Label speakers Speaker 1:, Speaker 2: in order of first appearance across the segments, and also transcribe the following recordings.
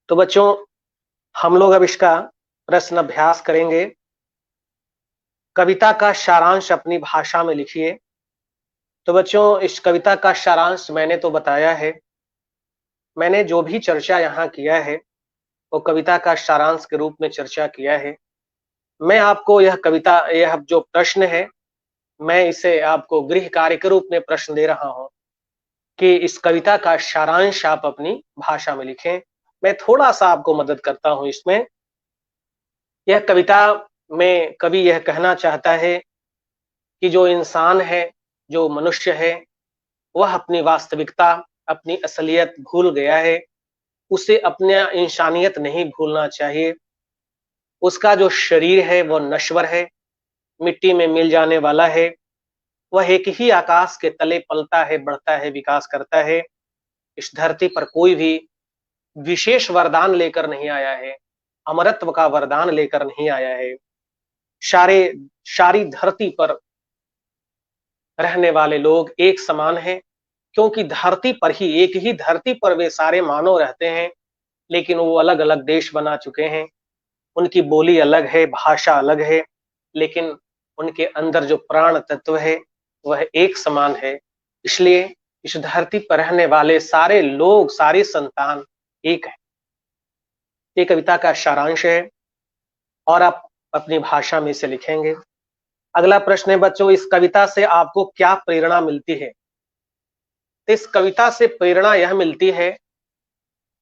Speaker 1: तो बच्चों, हम लोग अब इसका प्रश्न अभ्यास करेंगे। कविता का सारांश अपनी भाषा में लिखिए। तो बच्चों, इस कविता का सारांश मैंने तो बताया है। मैंने जो भी चर्चा यहाँ किया है वो कविता का सारांश के रूप में चर्चा किया है। मैं आपको यह जो प्रश्न है, मैं इसे आपको गृह कार्य के रूप में प्रश्न दे रहा हूँ कि इस कविता का सारांश आप अपनी भाषा में लिखें। मैं थोड़ा सा आपको मदद करता हूँ इसमें। यह कविता में कवि यह कहना चाहता है कि जो इंसान है, जो मनुष्य है, वह अपनी वास्तविकता, अपनी असलियत भूल गया है। उसे अपना इंसानियत नहीं भूलना चाहिए। उसका जो शरीर है वो नश्वर है, मिट्टी में मिल जाने वाला है। वह एक ही आकाश के तले पलता है, बढ़ता है, विकास करता है। इस धरती पर कोई भी विशेष वरदान लेकर नहीं आया है, अमरत्व का वरदान लेकर नहीं आया है। सारे सारी धरती पर रहने वाले लोग एक समान हैं, क्योंकि धरती पर ही, एक ही धरती पर वे सारे मानव रहते हैं, लेकिन वो अलग अलग देश बना चुके हैं। उनकी बोली अलग है, भाषा अलग है, लेकिन उनके अंदर जो प्राण तत्व है वह एक समान है। इसलिए इस धरती पर रहने वाले सारे लोग, सारी संतान एक है। ये कविता का सारांश है और आप अपनी भाषा में इसे लिखेंगे। अगला प्रश्न है बच्चों, इस कविता से आपको क्या प्रेरणा मिलती है? तो इस कविता से प्रेरणा यह मिलती है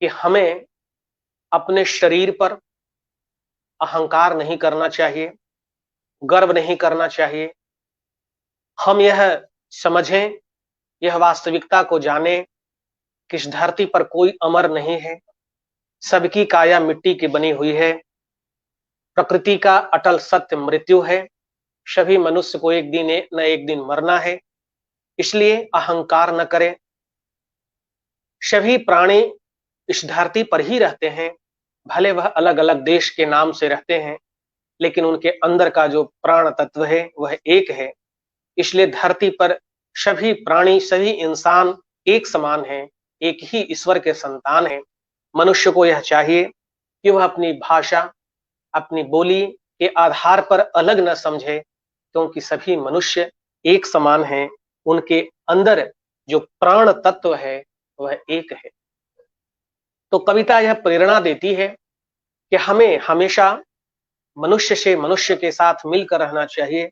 Speaker 1: कि हमें अपने शरीर पर अहंकार नहीं करना चाहिए, गर्व नहीं करना चाहिए। हम यह समझें, यह वास्तविकता को जानें कि इस धरती पर कोई अमर नहीं है। सबकी काया मिट्टी की बनी हुई है। प्रकृति का अटल सत्य मृत्यु है। सभी मनुष्य को एक दिन न एक दिन मरना है। इसलिए अहंकार न करें। सभी प्राणी इस धरती पर ही रहते हैं, भले वह अलग अलग देश के नाम से रहते हैं, लेकिन उनके अंदर का जो प्राण तत्व है वह एक है। इसलिए धरती पर सभी प्राणी, सभी इंसान एक समान हैं, एक ही ईश्वर के संतान हैं। मनुष्य को यह चाहिए कि वह अपनी भाषा, अपनी बोली के आधार पर अलग न समझे, क्योंकि सभी मनुष्य एक समान हैं। उनके अंदर जो प्राण तत्व है वह एक है। तो कविता यह प्रेरणा देती है कि हमें हमेशा मनुष्य से मनुष्य के साथ मिलकर रहना चाहिए।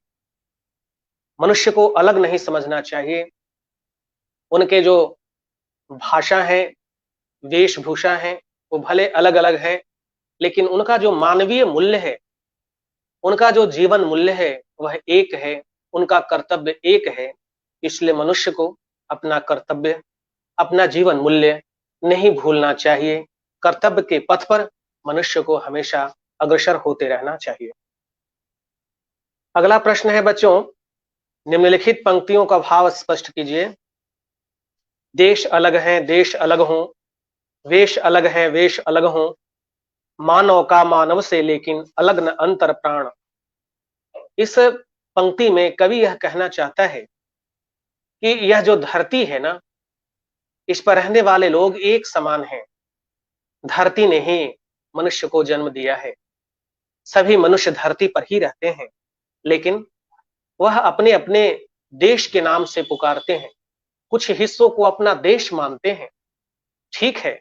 Speaker 1: मनुष्य को अलग नहीं समझना चाहिए। उनके जो भाषा है, वेशभूषा है, वो भले अलग अलग है, लेकिन उनका जो मानवीय मूल्य है, उनका जो जीवन मूल्य है वह एक है। उनका कर्तव्य एक है। इसलिए मनुष्य को अपना कर्तव्य, अपना जीवन मूल्य नहीं भूलना चाहिए। कर्तव्य के पथ पर मनुष्य को हमेशा अग्रसर होते रहना चाहिए। अगला प्रश्न है बच्चों, निम्नलिखित पंक्तियों का भाव स्पष्ट कीजिए। देश अलग हैं, देश अलग हों, वेश अलग हैं, वेश अलग हों, मानव का मानव से लेकिन अलग न अंतर प्राण। इस पंक्ति में कवि यह कहना चाहता है कि यह जो धरती है ना, इस पर रहने वाले लोग एक समान हैं। धरती ने ही मनुष्य को जन्म दिया है। सभी मनुष्य धरती पर ही रहते हैं, लेकिन वह अपने अपने देश के नाम से पुकारते हैं। कुछ हिस्सों को अपना देश मानते हैं। ठीक है,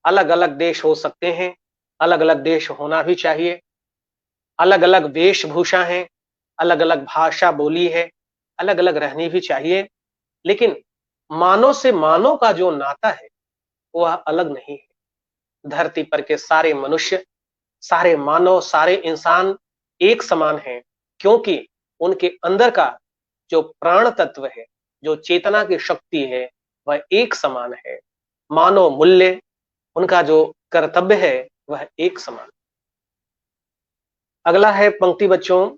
Speaker 1: अलग अलग देश हो सकते हैं, अलग अलग देश होना भी चाहिए। अलग अलग वेशभूषा है, अलग अलग भाषा बोली है, अलग अलग रहनी भी चाहिए। लेकिन मानव से मानव का जो नाता है वह अलग नहीं है। धरती पर के सारे मनुष्य, सारे मानव, सारे इंसान एक समान हैं, क्योंकि उनके अंदर का जो प्राण तत्व है, जो चेतना की शक्ति है, वह एक समान है। मानव मूल्य, उनका जो कर्तव्य है वह एक समान। अगला है पंक्ति बच्चों,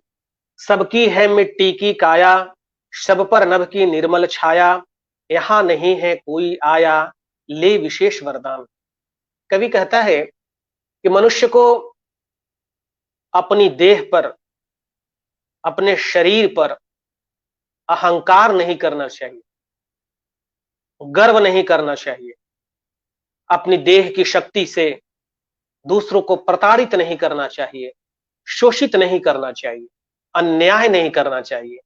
Speaker 1: सबकी है मिट्टी की काया, सब पर नभ की निर्मल छाया, यहाँ नहीं है कोई आया, ले विशेष वरदान। कवि कहता है कि मनुष्य को अपनी देह पर, अपने शरीर पर अहंकार नहीं करना चाहिए, गर्व नहीं करना चाहिए। अपनी देह की शक्ति से, दूसरों को प्रताड़ित नहीं करना चाहिए, शोषित नहीं करना चाहिए, अन्याय नहीं करना चाहिए,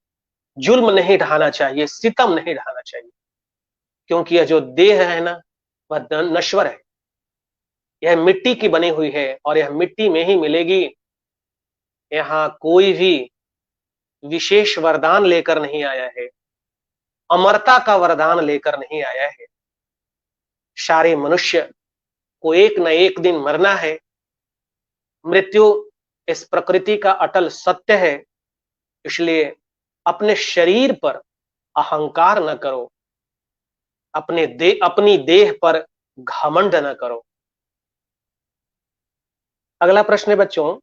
Speaker 1: जुल्म नहीं ढाना चाहिए, सितम नहीं ढाना चाहिए। क्योंकि यह जो देह है ना, वह नश्वर है, यह मिट्टी की बनी हुई है और यह मिट्टी में ही मिलेगी। यहाँ कोई भी विशेष वरदान लेकर नहीं आया है, अमरता का वरदान लेकर नहीं आया है। सारे मनुष्य को एक न एक दिन मरना है। मृत्यु इस प्रकृति का अटल सत्य है। इसलिए अपने शरीर पर अहंकार न करो, अपनी देह पर घमंड न करो। अगला प्रश्न है बच्चों,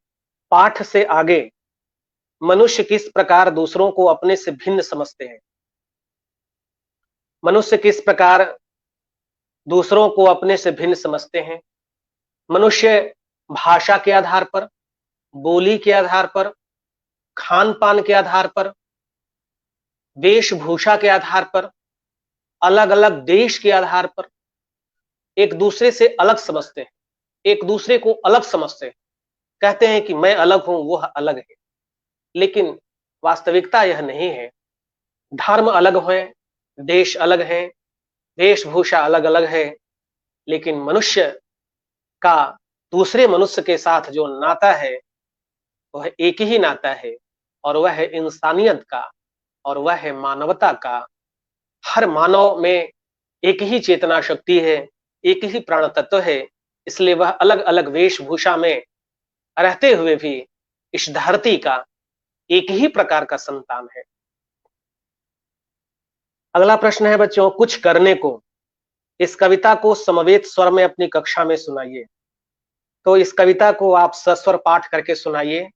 Speaker 1: पाठ से आगे मनुष्य किस प्रकार दूसरों को अपने से भिन्न समझते हैं? मनुष्य किस प्रकार दूसरों को अपने से भिन्न समझते हैं? मनुष्य भाषा के आधार पर, बोली के आधार पर, खान पान के आधार पर, वेशभूषा के आधार पर, अलग अलग देश के आधार पर एक दूसरे से अलग समझते हैं, एक दूसरे को अलग समझते हैं। कहते हैं कि मैं अलग हूं, वह अलग है, लेकिन वास्तविकता यह नहीं है। धर्म अलग है, देश अलग है, वेशभूषा अलग अलग है, लेकिन मनुष्य का दूसरे मनुष्य के साथ जो नाता है वह एक ही नाता है, और वह है इंसानियत का, और वह है मानवता का। हर मानव में एक ही चेतना शक्ति है, एक ही प्राण तत्व है। इसलिए वह अलग अलग वेशभूषा में रहते हुए भी इस धरती का एक ही प्रकार का संतान है। अगला प्रश्न है बच्चों, कुछ करने को। इस कविता को समवेत स्वर में अपनी कक्षा में सुनाइए। तो इस कविता को आप सस्वर पाठ करके सुनाइए,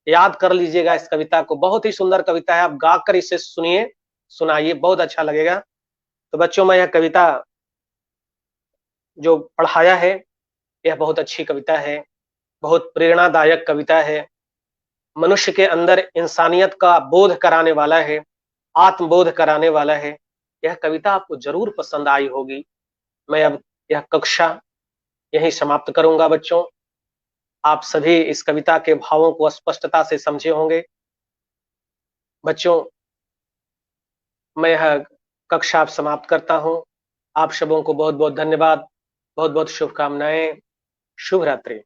Speaker 1: याद कर लीजिएगा इस कविता को। बहुत ही सुंदर कविता है, आप गाकर इसे सुनिए, सुनाइए, बहुत अच्छा लगेगा। तो बच्चों, मैं यह कविता जो पढ़ाया है यह बहुत अच्छी कविता है, बहुत प्रेरणादायक कविता है, मनुष्य के अंदर इंसानियत का बोध कराने वाला है, आत्मबोध कराने वाला है। यह कविता आपको जरूर पसंद आई होगी। मैं अब यह कक्षा यहीं समाप्त करूंगा बच्चों। आप सभी इस कविता के भावों को स्पष्टता से समझे होंगे। बच्चों, मैं यह कक्षा अब समाप्त करता हूं। आप सबों को बहुत बहुत धन्यवाद, बहुत बहुत शुभकामनाएं। शुभ रात्रि।